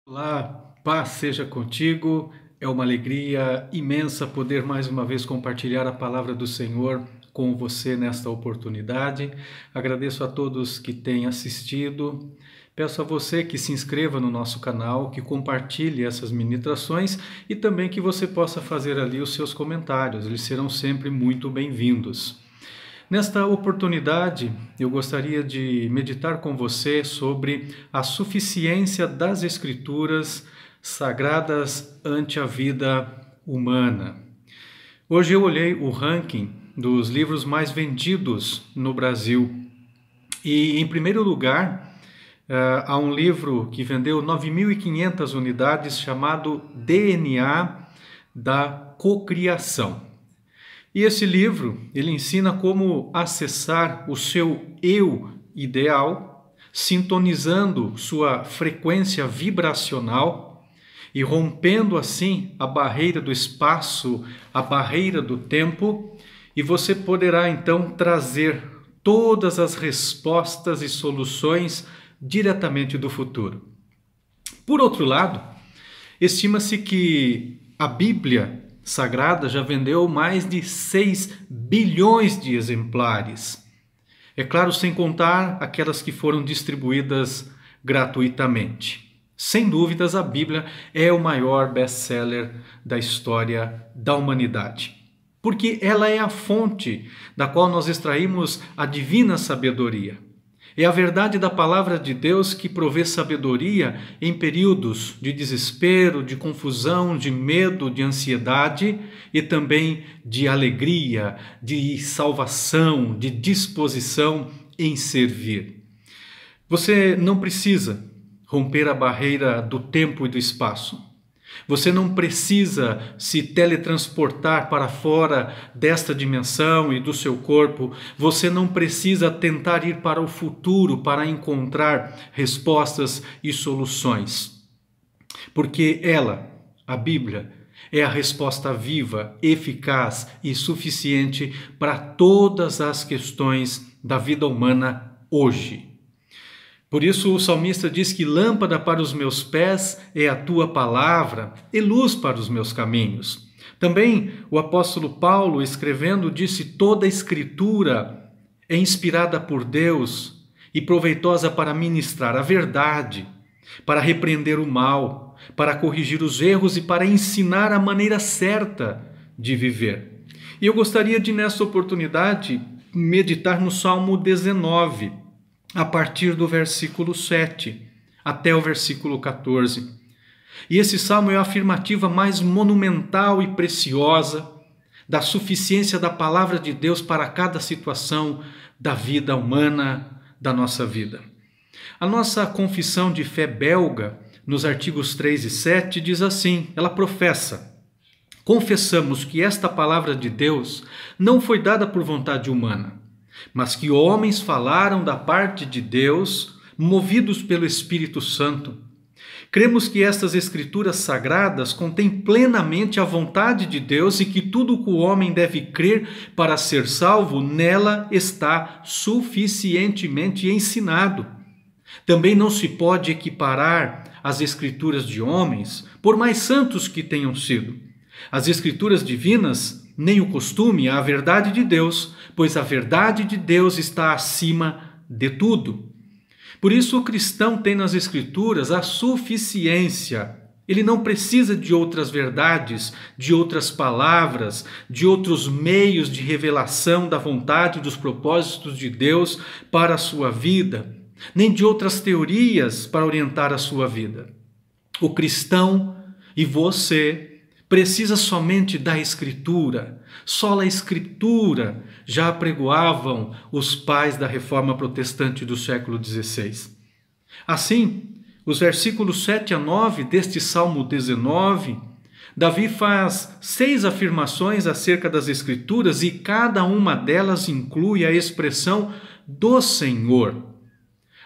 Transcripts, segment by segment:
Olá, paz seja contigo. É uma alegria imensa poder mais uma vez compartilhar a palavra do Senhor com você nesta oportunidade. Agradeço a todos que têm assistido. Peço a você que se inscreva no nosso canal, que compartilhe essas ministrações e também que você possa fazer ali os seus comentários. Eles serão sempre muito bem-vindos. Nesta oportunidade, eu gostaria de meditar com você sobre a suficiência das Escrituras sagradas ante a vida humana. Hoje eu olhei o ranking dos livros mais vendidos no Brasil e, em primeiro lugar, há um livro que vendeu 9.500 unidades chamado DNA da Cocriação. E esse livro, ele ensina como acessar o seu eu ideal, sintonizando sua frequência vibracional e rompendo assim a barreira do espaço, a barreira do tempo, e você poderá então trazer todas as respostas e soluções diretamente do futuro. Por outro lado, estima-se que a Bíblia Sagrada já vendeu mais de 6 bilhões de exemplares. É claro, sem contar aquelas que foram distribuídas gratuitamente. Sem dúvidas, a Bíblia é o maior best-seller da história da humanidade, porque ela é a fonte da qual nós extraímos a divina sabedoria. É a verdade da palavra de Deus que provê sabedoria em períodos de desespero, de confusão, de medo, de ansiedade e também de alegria, de salvação, de disposição em servir. Você não precisa romper a barreira do tempo e do espaço. Você não precisa se teletransportar para fora desta dimensão e do seu corpo. Você não precisa tentar ir para o futuro para encontrar respostas e soluções. Porque ela, a Bíblia, é a resposta viva, eficaz e suficiente para todas as questões da vida humana hoje. Por isso o salmista diz que lâmpada para os meus pés é a tua palavra e luz para os meus caminhos. Também o apóstolo Paulo, escrevendo, disse: toda a escritura é inspirada por Deus e proveitosa para ministrar a verdade, para repreender o mal, para corrigir os erros e para ensinar a maneira certa de viver. E eu gostaria de, nessa oportunidade, meditar no Salmo 19, a partir do versículo 7 até o versículo 14. E esse salmo é a afirmativa mais monumental e preciosa da suficiência da palavra de Deus para cada situação da vida humana, da nossa vida. A nossa confissão de fé belga, nos artigos 3 e 7, diz assim, ela professa: confessamos que esta palavra de Deus não foi dada por vontade humana, mas que homens falaram da parte de Deus, movidos pelo Espírito Santo. Cremos que estas escrituras sagradas contêm plenamente a vontade de Deus e que tudo o que o homem deve crer para ser salvo, nela está suficientemente ensinado. Também não se pode equiparar as escrituras de homens, por mais santos que tenham sido. As escrituras divinas, nem o costume, a verdade de Deus, pois a verdade de Deus está acima de tudo. Por isso o cristão tem nas Escrituras a suficiência. Ele não precisa de outras verdades, de outras palavras, de outros meios de revelação da vontade e dos propósitos de Deus para a sua vida, nem de outras teorias para orientar a sua vida. O cristão e você precisa somente da Escritura. Só a Escritura já apregoavam os pais da Reforma Protestante do século XVI. Assim, os versículos 7 a 9 deste Salmo 19, Davi faz 6 afirmações acerca das Escrituras e cada uma delas inclui a expressão do Senhor.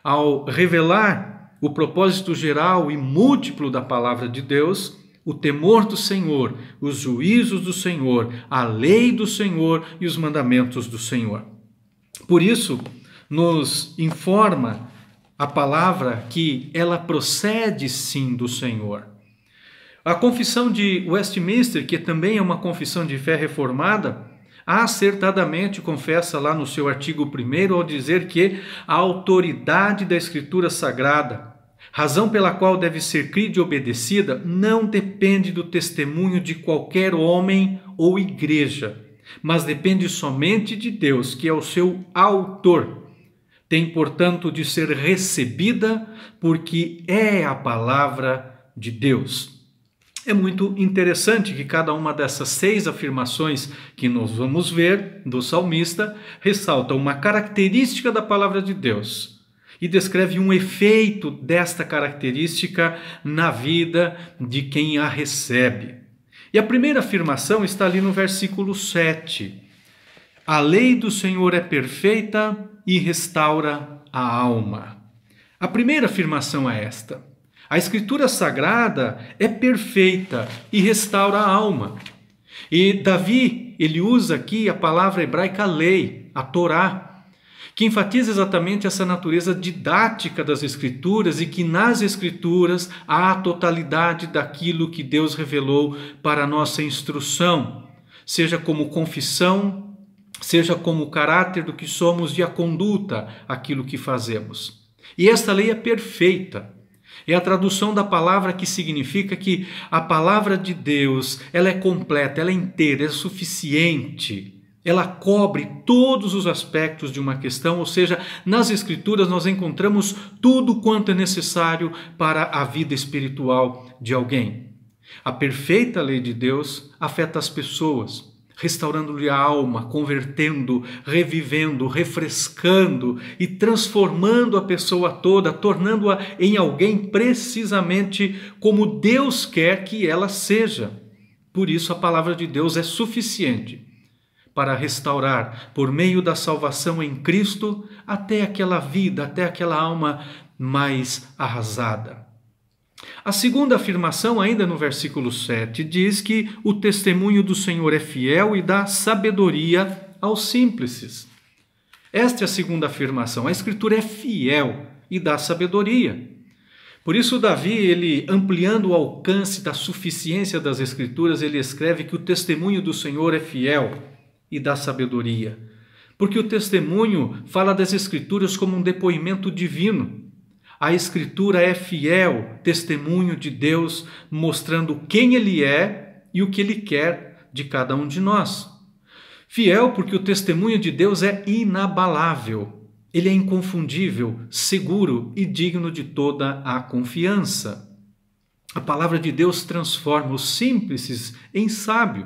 Ao revelar o propósito geral e múltiplo da palavra de Deus, o temor do Senhor, os juízos do Senhor, a lei do Senhor e os mandamentos do Senhor. Por isso, nos informa a palavra que ela procede sim do Senhor. A confissão de Westminster, que também é uma confissão de fé reformada, acertadamente confessa lá no seu artigo 1º ao dizer que a autoridade da Escritura Sagrada, razão pela qual deve ser crida e obedecida, não depende do testemunho de qualquer homem ou igreja, mas depende somente de Deus, que é o seu autor. Tem, portanto, de ser recebida porque é a palavra de Deus. É muito interessante que cada uma dessas 6 afirmações que nós vamos ver do salmista ressalta uma característica da palavra de Deus e descreve um efeito desta característica na vida de quem a recebe. E a primeira afirmação está ali no versículo 7. A lei do Senhor é perfeita e restaura a alma. A primeira afirmação é esta. A Escritura Sagrada é perfeita e restaura a alma. E Davi, ele usa aqui a palavra hebraica lei, a Torá, que enfatiza exatamente essa natureza didática das Escrituras e que nas Escrituras há a totalidade daquilo que Deus revelou para a nossa instrução, seja como confissão, seja como o caráter do que somos e a conduta, aquilo que fazemos. E esta lei é perfeita. É a tradução da palavra que significa que a palavra de Deus, ela é completa, ela é inteira, é suficiente. Ela cobre todos os aspectos de uma questão, ou seja, nas Escrituras nós encontramos tudo quanto é necessário para a vida espiritual de alguém. A perfeita lei de Deus afeta as pessoas, restaurando-lhe a alma, convertendo, revivendo, refrescando e transformando a pessoa toda, tornando-a em alguém precisamente como Deus quer que ela seja. Por isso a palavra de Deus é suficiente para restaurar, por meio da salvação em Cristo, até aquela vida, até aquela alma mais arrasada. A segunda afirmação, ainda no versículo 7, diz que o testemunho do Senhor é fiel e dá sabedoria aos simples. Esta é a segunda afirmação. A Escritura é fiel e dá sabedoria. Por isso, Davi, ele ampliando o alcance da suficiência das Escrituras, ele escreve que o testemunho do Senhor é fiel e dá sabedoria. Porque o testemunho fala das Escrituras como um depoimento divino. A Escritura é fiel, testemunho de Deus, mostrando quem Ele é e o que Ele quer de cada um de nós. Fiel porque o testemunho de Deus é inabalável, ele é inconfundível, seguro e digno de toda a confiança. A palavra de Deus transforma os simples em sábio.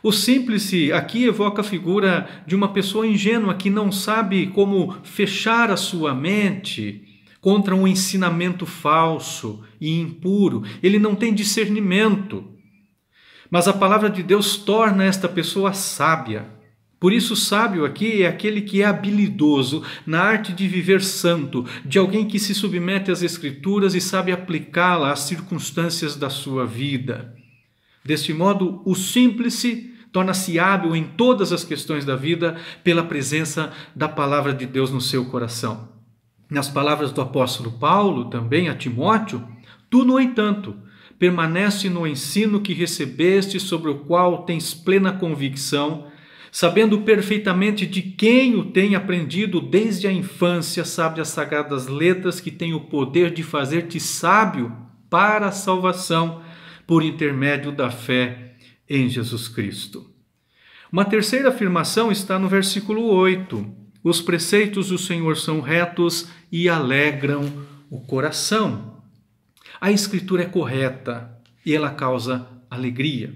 O simples aqui evoca a figura de uma pessoa ingênua que não sabe como fechar a sua mente contra um ensinamento falso e impuro. Ele não tem discernimento. Mas a palavra de Deus torna esta pessoa sábia. Por isso, sábio aqui é aquele que é habilidoso na arte de viver santo, de alguém que se submete às Escrituras e sabe aplicá-la às circunstâncias da sua vida. Deste modo, o simples torna-se hábil em todas as questões da vida pela presença da palavra de Deus no seu coração. Nas palavras do apóstolo Paulo, também a Timóteo, tu, no entanto, permanece no ensino que recebeste, sobre o qual tens plena convicção, sabendo perfeitamente de quem o tem aprendido desde a infância, sabe as sagradas letras que têm o poder de fazer-te sábio para a salvação por intermédio da fé em Jesus Cristo. Uma terceira afirmação está no versículo 8. Os preceitos do Senhor são retos e alegram o coração. A Escritura é correta e ela causa alegria.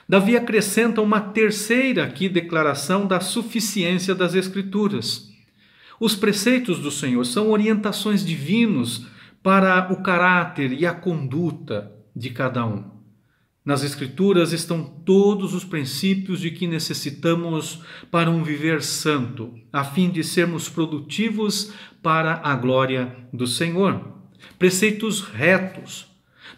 Davi acrescenta uma terceira aqui declaração da suficiência das Escrituras. Os preceitos do Senhor são orientações divinos para o caráter e a conduta de cada um. Nas Escrituras estão todos os princípios de que necessitamos para um viver santo, a fim de sermos produtivos para a glória do Senhor. Preceitos retos.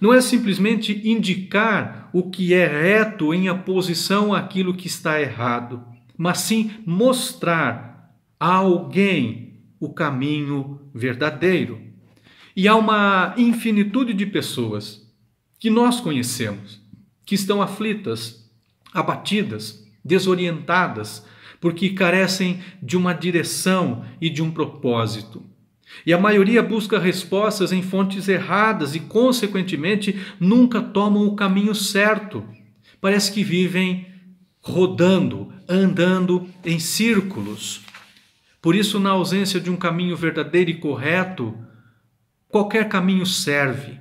Não é simplesmente indicar o que é reto em oposição àquilo que está errado, mas sim mostrar a alguém o caminho verdadeiro. E há uma infinitude de pessoas que nós conhecemos, que estão aflitas, abatidas, desorientadas, porque carecem de uma direção e de um propósito. E a maioria busca respostas em fontes erradas e, consequentemente, nunca tomam o caminho certo. Parece que vivem rodando, andando em círculos. Por isso, na ausência de um caminho verdadeiro e correto, qualquer caminho serve.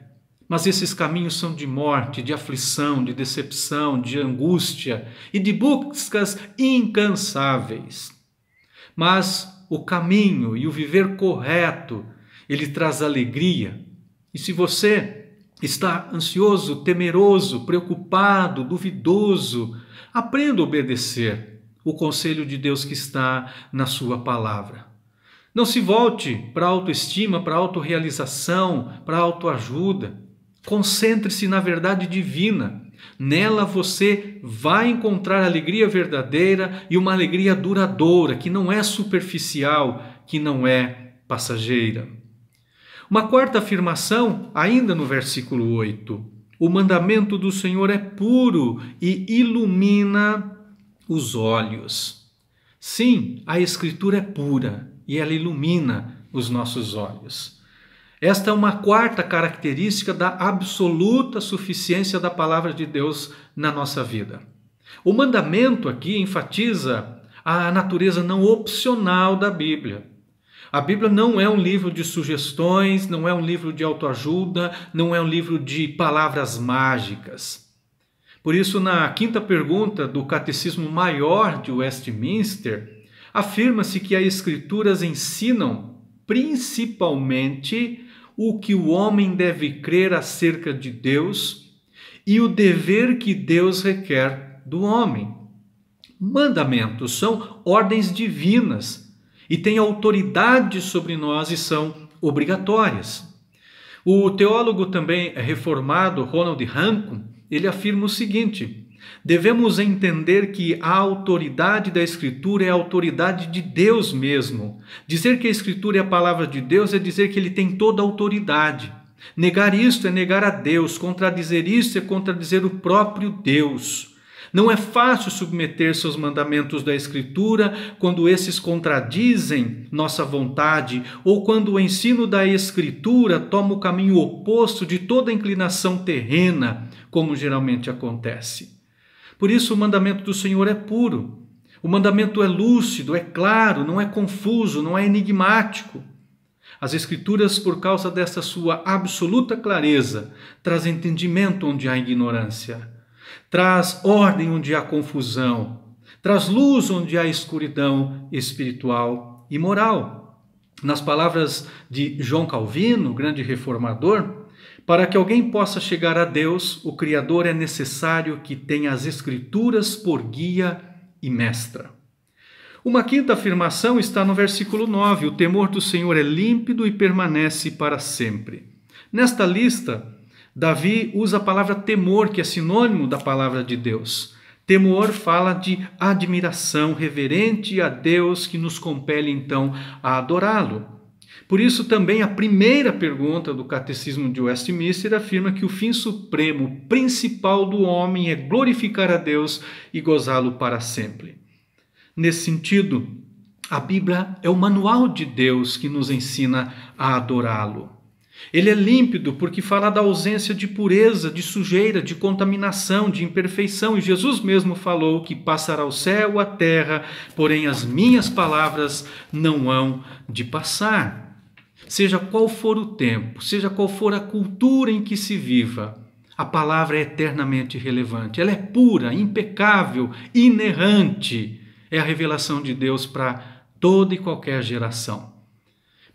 Mas esses caminhos são de morte, de aflição, de decepção, de angústia e de buscas incansáveis. Mas o caminho e o viver correto, ele traz alegria. E se você está ansioso, temeroso, preocupado, duvidoso, aprenda a obedecer o conselho de Deus que está na sua palavra. Não se volte para a autoestima, para a autorrealização, para a autoajuda. Concentre-se na verdade divina. Nela você vai encontrar a alegria verdadeira e uma alegria duradoura, que não é superficial, que não é passageira. Uma quarta afirmação, ainda no versículo 8. O mandamento do Senhor é puro e ilumina os olhos. Sim, a Escritura é pura e ela ilumina os nossos olhos. Esta é uma quarta característica da absoluta suficiência da palavra de Deus na nossa vida. O mandamento aqui enfatiza a natureza não opcional da Bíblia. A Bíblia não é um livro de sugestões, não é um livro de autoajuda, não é um livro de palavras mágicas. Por isso, na quinta pergunta do Catecismo Maior de Westminster, afirma-se que as Escrituras ensinam principalmente o que o homem deve crer acerca de Deus e o dever que Deus requer do homem. Mandamentos são ordens divinas e têm autoridade sobre nós e são obrigatórias. O teólogo também reformado Ronald Rankine, ele afirma o seguinte: devemos entender que a autoridade da Escritura é a autoridade de Deus mesmo. Dizer que a Escritura é a palavra de Deus é dizer que ele tem toda a autoridade. Negar isto é negar a Deus, contradizer isto é contradizer o próprio Deus. Não é fácil submeter-se aos mandamentos da Escritura quando esses contradizem nossa vontade ou quando o ensino da Escritura toma o caminho oposto de toda inclinação terrena, como geralmente acontece. Por isso o mandamento do Senhor é puro. O mandamento é lúcido, é claro, não é confuso, não é enigmático. As Escrituras, por causa dessa sua absoluta clareza, trazem entendimento onde há ignorância. Traz ordem onde há confusão, traz luz onde há escuridão espiritual e moral. Nas palavras de João Calvino, grande reformador, para que alguém possa chegar a Deus, o Criador é necessário que tenha as Escrituras por guia e mestra. Uma quinta afirmação está no versículo 9, o temor do Senhor é límpido e permanece para sempre. Nesta lista, Davi usa a palavra temor, que é sinônimo da palavra de Deus. Temor fala de admiração reverente a Deus que nos compele então a adorá-lo. Por isso também a primeira pergunta do Catecismo de Westminster afirma que o fim supremo, principal do homem é glorificar a Deus e gozá-lo para sempre. Nesse sentido, a Bíblia é o manual de Deus que nos ensina a adorá-lo. Ele é límpido porque fala da ausência de pureza, de sujeira, de contaminação, de imperfeição. E Jesus mesmo falou que passará o céu, a terra, porém as minhas palavras não hão de passar. Seja qual for o tempo, seja qual for a cultura em que se viva, a palavra é eternamente relevante. Ela é pura, impecável, inerrante. É a revelação de Deus para toda e qualquer geração.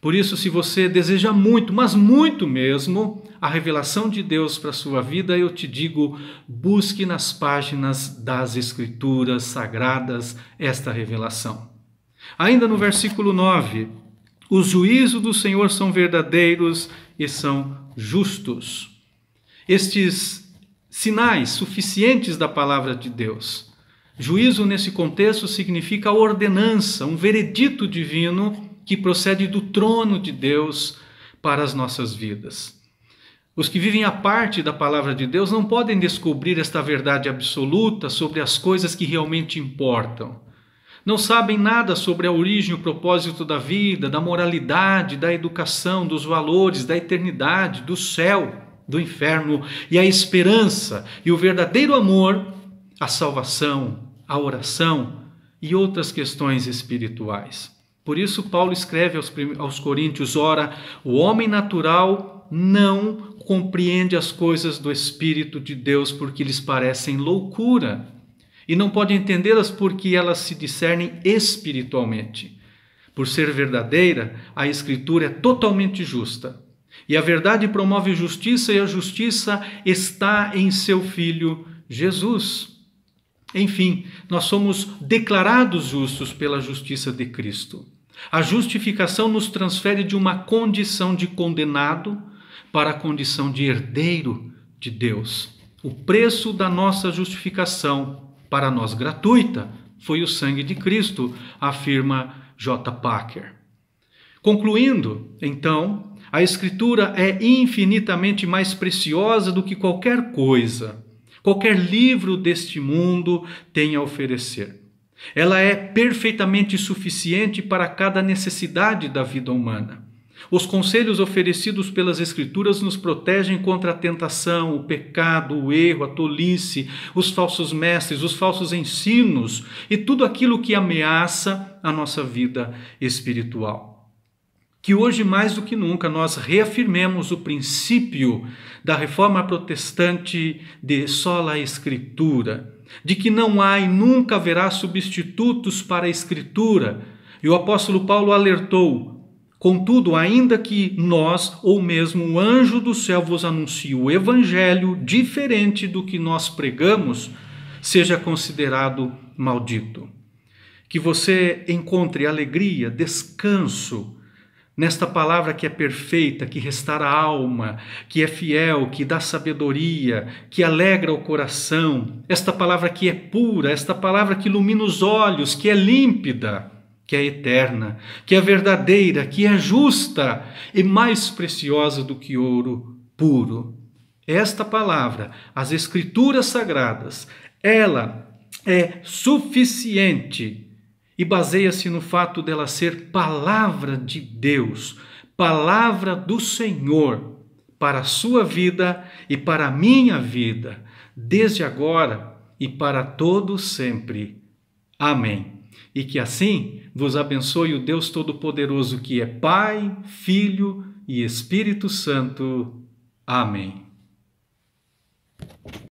Por isso, se você deseja muito, mas muito mesmo, a revelação de Deus para a sua vida, eu te digo, busque nas páginas das Escrituras Sagradas esta revelação. Ainda no versículo 9, os juízos do Senhor são verdadeiros e são justos. Estes sinais suficientes da palavra de Deus. Juízo nesse contexto significa ordenança, um veredito divino que procede do trono de Deus para as nossas vidas. Os que vivem à parte da palavra de Deus não podem descobrir esta verdade absoluta sobre as coisas que realmente importam. Não sabem nada sobre a origem e o propósito da vida, da moralidade, da educação, dos valores, da eternidade, do céu, do inferno e a esperança e o verdadeiro amor, a salvação, a oração e outras questões espirituais. Por isso Paulo escreve aos Coríntios: ora, o homem natural não compreende as coisas do Espírito de Deus porque lhes parecem loucura e não pode entendê-las porque elas se discernem espiritualmente. Por ser verdadeira, a Escritura é totalmente justa. E a verdade promove justiça e a justiça está em seu Filho Jesus. Enfim, nós somos declarados justos pela justiça de Cristo. A justificação nos transfere de uma condição de condenado para a condição de herdeiro de Deus. O preço da nossa justificação, para nós gratuita, foi o sangue de Cristo, afirma J. Packer. Concluindo, então, a Escritura é infinitamente mais preciosa do que qualquer coisa, qualquer livro deste mundo tem a oferecer. Ela é perfeitamente suficiente para cada necessidade da vida humana. Os conselhos oferecidos pelas Escrituras nos protegem contra a tentação, o pecado, o erro, a tolice, os falsos mestres, os falsos ensinos e tudo aquilo que ameaça a nossa vida espiritual. Que hoje, mais do que nunca, nós reafirmemos o princípio da reforma protestante de sola Escritura, de que não há e nunca haverá substitutos para a Escritura. E o apóstolo Paulo alertou: contudo, ainda que nós, ou mesmo um anjo do céu vos anuncie o evangelho diferente do que nós pregamos, seja considerado maldito. Que você encontre alegria, descanso nesta palavra que é perfeita, que restaura a alma, que é fiel, que dá sabedoria, que alegra o coração, esta palavra que é pura, esta palavra que ilumina os olhos, que é límpida, que é eterna, que é verdadeira, que é justa e mais preciosa do que ouro puro. Esta palavra, as Escrituras Sagradas, ela é suficiente e baseia-se no fato dela ser palavra de Deus, palavra do Senhor, para a sua vida e para a minha vida, desde agora e para todo sempre. Amém. E que assim vos abençoe o Deus Todo-Poderoso, que é Pai, Filho e Espírito Santo. Amém.